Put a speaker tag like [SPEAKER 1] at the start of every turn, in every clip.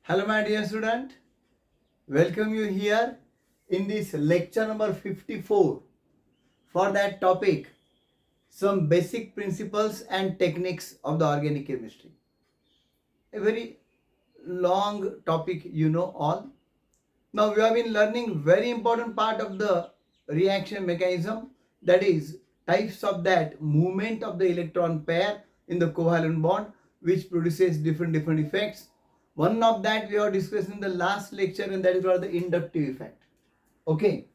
[SPEAKER 1] Hello, my dear student. Welcome you here in this lecture number 54 for that topic some basic principles and techniques of the organic chemistry. A very long topic, you know all. Now we have been learning very important part of the reaction mechanism, that is types of that movement of the electron pair in the covalent bond which produces different effects. One of that we have discussed in the last lecture, and that is called the inductive effect. Okay,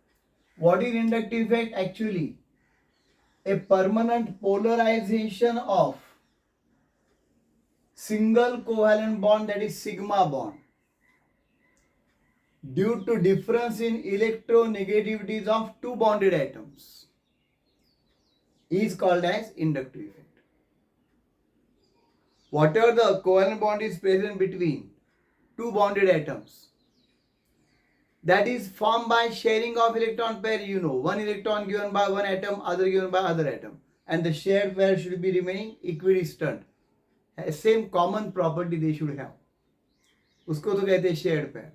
[SPEAKER 1] what is inductive effect? Actually a permanent polarization of single covalent bond, that is sigma bond, due to difference in electronegativities of two bonded atoms is called as inductive effect. Whatever the covalent bond is present between two bonded atoms, that is formed by sharing of electron pair, one electron given by one atom, other given by other atom, and the shared pair should be remaining equidistant. Same common property they should have. उसको तो कहते हैं shared pair.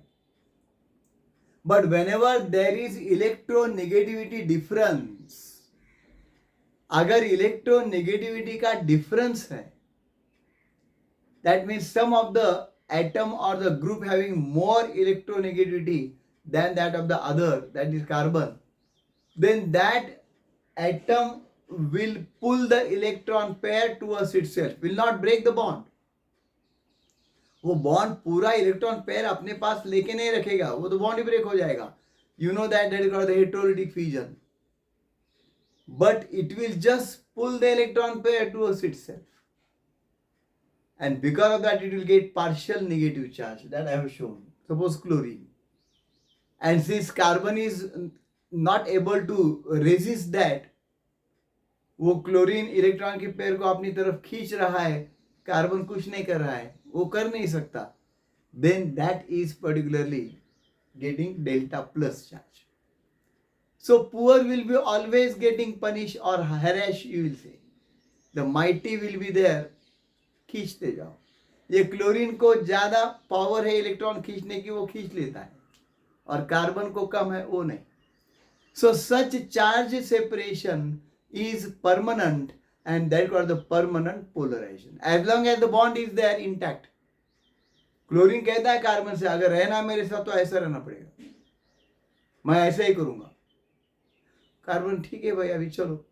[SPEAKER 1] But whenever there is electronegativity difference, अगर electronegativity का difference है, that means some of the atom or the group having more electronegativity than that of the other, that is carbon, then that atom will pull the electron pair towards itself, will not break the bond. वो bond पूरा electron pair अपने पास लेके नहीं रखेगा, वो तो bond ही break हो जाएगा. You know that is called the heterolytic fission. But it will just pull the electron pair towards itself. And because of that, it will get partial negative charge that I have shown. Suppose chlorine. And since carbon is not able to resist that, वो chlorine electron के pair को अपनी तरफ खींच रहा है, carbon कुछ नहीं कर रहा है, वो कर नहीं सकता, then that is particularly getting delta plus charge. So poor will be always getting punished or harassed, you will say. The mighty will be there. खींचते जाओ. ये क्लोरीन को ज्यादा पावर है इलेक्ट्रॉन खींचने की, वो खींच लेता है, और कार्बन को कम है, वो नहीं. So such charge separation is permanent, and that is called the permanent polarization. As long as the bond is there intact. Chlorine कहता है कार्बन से, अगर रहना मेरे साथ तो ऐसा रहना पड़ेगा, मैं ऐसा ही करूंगा. कार्बन ठीक है भाई, अभी चलो,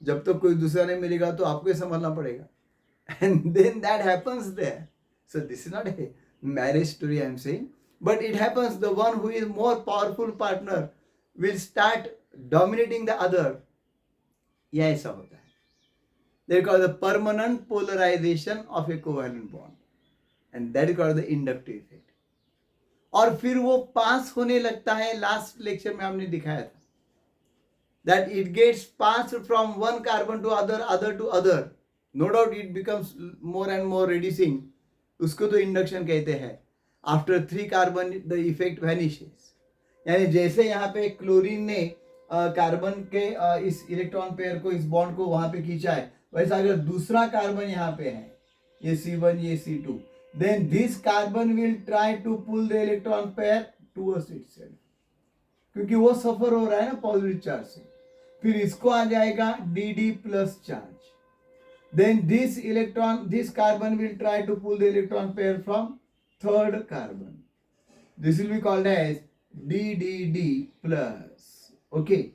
[SPEAKER 1] जब तक कोई दूसरा नहीं मिलेगा तो आपको ही संभालना पड़ेगा. And then that happens there. So this is not a marriage story I am saying, but it happens the one who is more powerful partner will start dominating the other. यह ऐसा होता है. They call the permanent polarization of a covalent bond, and that is called the inductive effect. और फिर वो पास होने लगता है. लास्ट लेक्चर में हमने दिखाया था that it gets passed from one carbon to other to other. No doubt it becomes more and more reducing. उसको तो इंडक्शन कहते हैं. After 3 carbon the effect vanishes. यानी जैसे यहाँ पे क्लोरीन ने कार्बन के इस इलेक्ट्रॉन पेयर को, इस बॉन्ड को वहां पे खींचा है, वैसा अगर दूसरा कार्बन यहाँ पे है, ये C1 ये C2, then this carbon will try to pull the electron pair towards itself, क्योंकि वो सफर हो रहा है ना पॉजिटिव चार्ज से. फिर इसको आ जाएगा Dd plus charge. Then this carbon will try to pull the electron pair from third carbon. This will be called as DDD plus. Okay.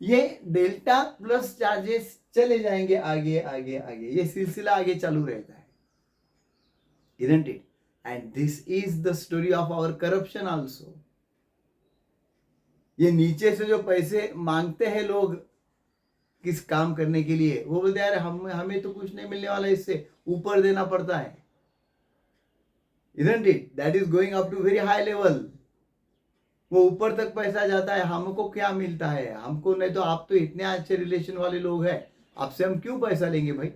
[SPEAKER 1] ये डेल्टा प्लस चार्जेस चले जाएंगे आगे आगे आगे, ये सिलसिला आगे चालू रहता है, isn't it? And this is the story of our corruption also. ये नीचे से जो पैसे मांगते हैं लोग किस काम करने के लिए, वो बोलते हैं यार हमें तो कुछ नहीं मिलने वाला, इससे ऊपर देना पड़ता है, isn't it? That is going up to very high level. वो ऊपर तक पैसा जाता है, हमको क्या मिलता है, हमको नहीं तो आप तो इतने अच्छे रिलेशन वाले लोग हैं, आपसे हम क्यों पैसा लेंगे भाई,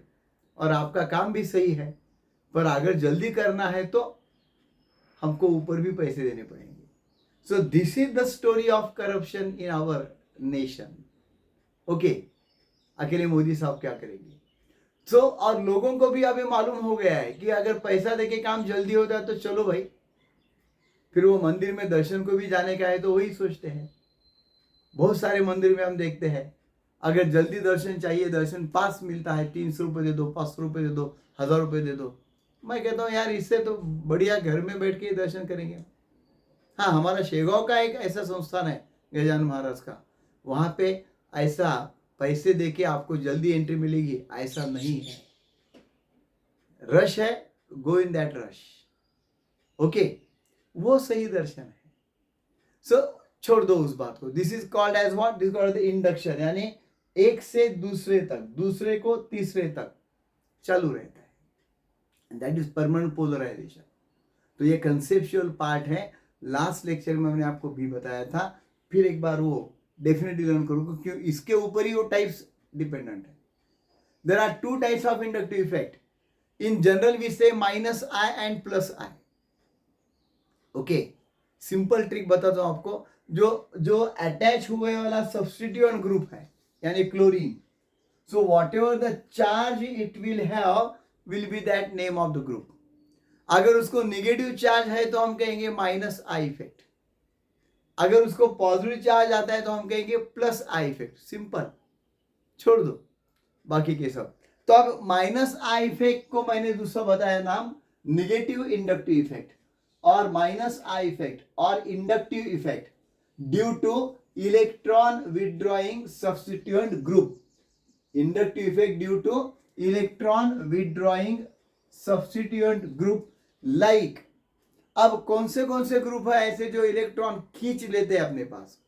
[SPEAKER 1] और आपका काम भी सही है, पर अगर जल्दी करना है तो हमको ऊपर भी पैसे देने पड़ेंगे. So this is the story of corruption in our nation. Okay, अकेले मोदी साहब क्या करेंगे. और लोगों को भी अभी मालूम हो गया है कि अगर पैसा देके काम जल्दी होता है तो चलो भाई फिर वो मंदिर में दर्शन को भी जाने का है तो वही सोचते हैं। बहुत सारे मंदिर में हम देखते हैं, अगर जल्दी दर्शन चाहिए, दर्शन पास मिलता है, 300 रुपये दे दो, 500 रुपये दे दो, 1000 रुपये दे दो। मैं कहता हूँ यार इससे तो बढ़िया घर में बैठ के दर्शन करेंगे। हाँ, हमारा शेगांव का एक ऐसा संस्थान है गजानन महाराज का, वहाँ पे ऐसा पैसे देके आपको जल्दी एंट्री मिलेगी ऐसा नहीं है। रश है, गो इन दैट रश, ओके, वो सही दर्शन है। सो छोड़ दो उस बात को। This is called as what, this called the induction, यानी एक से दूसरे तक, दूसरे को तीसरे तक चालू रहता है, दैट इज परमानेंट पोलराइजेशन। तो ये कंसेप्चुअल पार्ट है, लास्ट लेक्चर में मैंने आपको भी बताया था, फिर एक बार वो डेफिनेटली लर्न करो क्योंकि इसके ऊपर ही वो टाइप्स डिपेंडेंट है। There are two types of inductive effect, in general we say minus I and plus I, okay. Simple trick बताता हूं आपको, जो अटैच हुए वाला सब्स्टिट्यूएंट ग्रुप है यानी chlorine, so what ever the charge it will have will be that name of the group. अगर उसको नेगेटिव चार्ज है तो हम कहेंगे माइनस आई इफेक्ट, अगर उसको पॉजिटिव चार्ज आता है तो हम कहेंगे प्लस आई इफेक्ट। सिंपल, छोड़ दो बाकी के सब। तो अब माइनस आई इफेक्ट को मैंने दूसरा बताया नाम नेगेटिव इंडक्टिव इफेक्ट, और माइनस आई इफेक्ट और inductive effect due to electron withdrawing substituent group. Inductive effect due to electron withdrawing substituent group like. अब कौन से ग्रुप है ऐसे जो इलेक्ट्रॉन खींच लेते हैं अपने पास।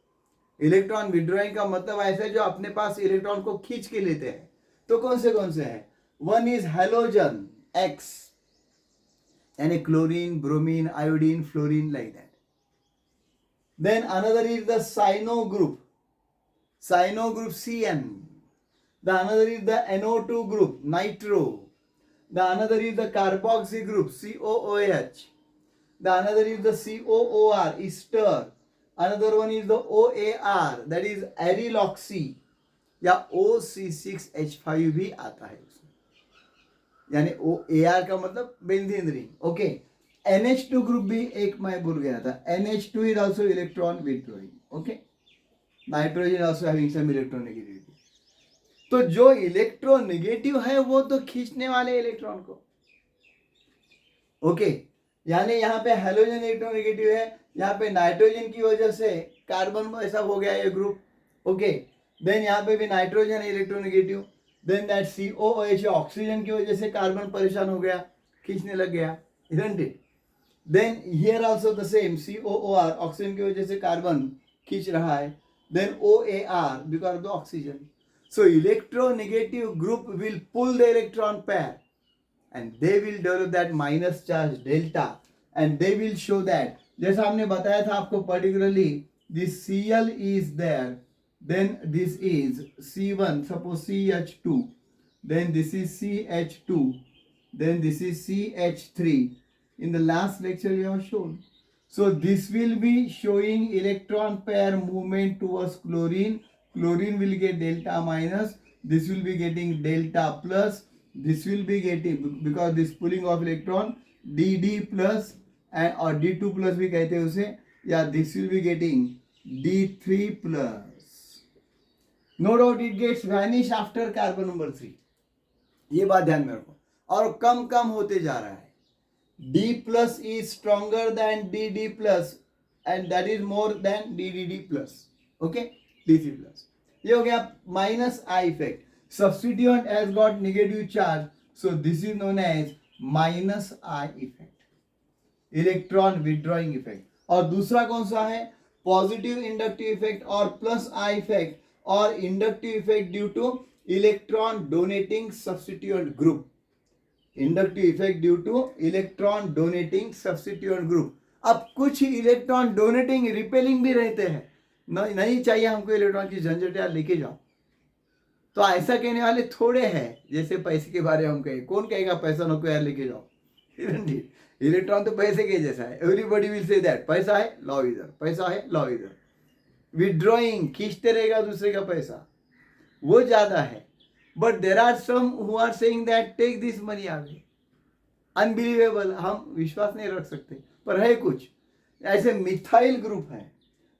[SPEAKER 1] इलेक्ट्रॉन विड्रॉइंग का मतलब ऐसे जो अपने पास इलेक्ट्रॉन को खींच के लेते हैं। तो कौन से हैं? वन इज हेलोजन एक्स, यानी chlorine, bromine, iodine, fluorine, like that. Then another is the cyano group CN. The another is the NO2 group, nitro. The another is the carboxy group, COOH. The another is the COOR, ester. Another one is the OAR, that is aryloxy, या OC6H5 भी आता है उसमें, यानी OAR का मतलब benzene ring, okay. NH2 group भी एक मैं भूल गया था, NH2 is also electron withdrawing, okay. Nitrogen also having some electronegativity. तो जो इलेक्ट्रोनेगेटिव है वो तो खींचने वाले इलेक्ट्रॉन को, ओके। यानी यहाँ पे हेलोजन इलेक्ट्रोनेगेटिव है, यहाँ पे नाइट्रोजन की वजह से कार्बन ऐसा हो गया ये ग्रुप, ओके। देन यहाँ पे भी nitrogen electronegative, then that COOH oxygen की वजह से कार्बन परेशान हो गया, खींचने लग गया, isn't it? Then here also the same, COOR oxygen की वजह से कार्बन खींच रहा है, then OAR because of the oxygen. So electronegative group will pull the electron pair and they will develop that minus charge delta and they will show that, जैसा हमने बताया था आपको, particularly this Cl is there, then this is C1, suppose CH2, then this is CH2, then this is CH3. In the last lecture we have shown. So this will be showing electron pair movement towards chlorine. Chlorine will get delta minus, this will be getting delta plus, this will be getting, because this pulling of electron, DD plus and or D2 plus भी कहते हैं उसे, या this will be getting D3 plus. No doubt it gets vanish after carbon number 3. ये बात ध्यान में रखो, और कम कम होते जा रहा है. D plus is stronger than DD plus and that is more than DDD plus, okay. DC plus. ये हो गया minus I effect. Substituent has got negative charge, so this is known as minus I effect, electron withdrawing effect. और दूसरा कौन सा है? Positive inductive effect और plus I effect और inductive effect due to electron donating substituent group. Inductive effect due to electron donating substituent group. अब कुछ electron donating repelling भी रहते हैं, नहीं चाहिए हमको इलेक्ट्रॉन की झंझट, यार लेके जाओ. तो ऐसा कहने वाले थोड़े हैं, जैसे पैसे के बारे में हम कहें, कौन कहेगा पैसा नको यार लेके जाओ. इलेक्ट्रॉन तो पैसे के जैसा है, एवरीबॉडी विल से दैट, पैसा है लाओ इधर, पैसा है लाओ इधर. विड्रॉइंग, खींचते रहेगा दूसरे का पैसा, वो ज्यादा है. But there are some who are saying that take this money आगे. अनबिलीवेबल, हम विश्वास नहीं रख सकते, पर है कुछ. ऐसे मिथाइल ग्रुप है,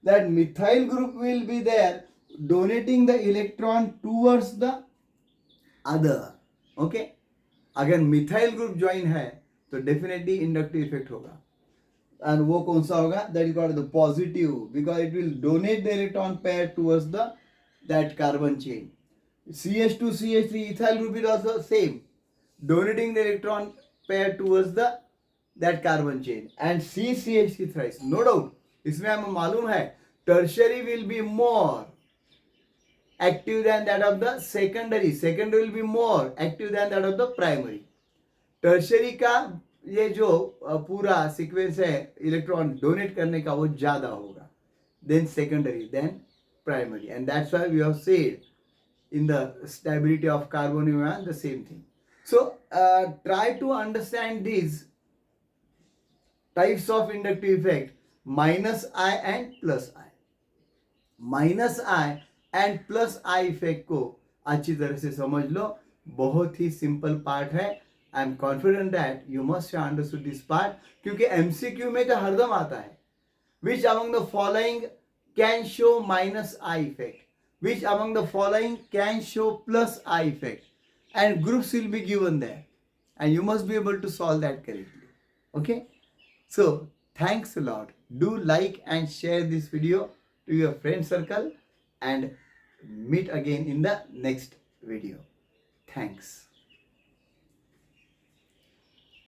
[SPEAKER 1] that methyl group will be there donating the electron towards the other. Okay, अगर मिथाइल ग्रुप ज्वाइन है तो डेफिनेटली इंडक्टिव इफेक्ट होगा, एंड वो कौन सा होगा? That is called the positive, because it will donate the electron pair towards the that carbon chain. CH2CH3 ethyl group is also same, donating the electron pair towards the that carbon chain, and CCH3 thrice, no doubt. इसमें हमें मालूम है tertiary will be more active than that of the secondary. Secondary will be more active than that of the primary. Tertiary का ये जो पूरा sequence है electron donate करने का वो ज्यादा होगा then secondary then primary, and that's why we have said in the stability of carbonyl ion the same thing. So try to understand these types of inductive effect, minus I and plus I. Minus I and plus I effect को अच्छी तरह से समझ लो, बहुत ही simple part है. I am confident that you must have understood this part, क्योंकि MCQ में तो हरदम आता है. Which among the following can show minus I effect, which among the following can show plus I effect, and groups will be given there and you must be able to solve that correctly. Okay, so thanks a lot. Do like and share this video to your friend circle, and meet again in the next video. Thanks.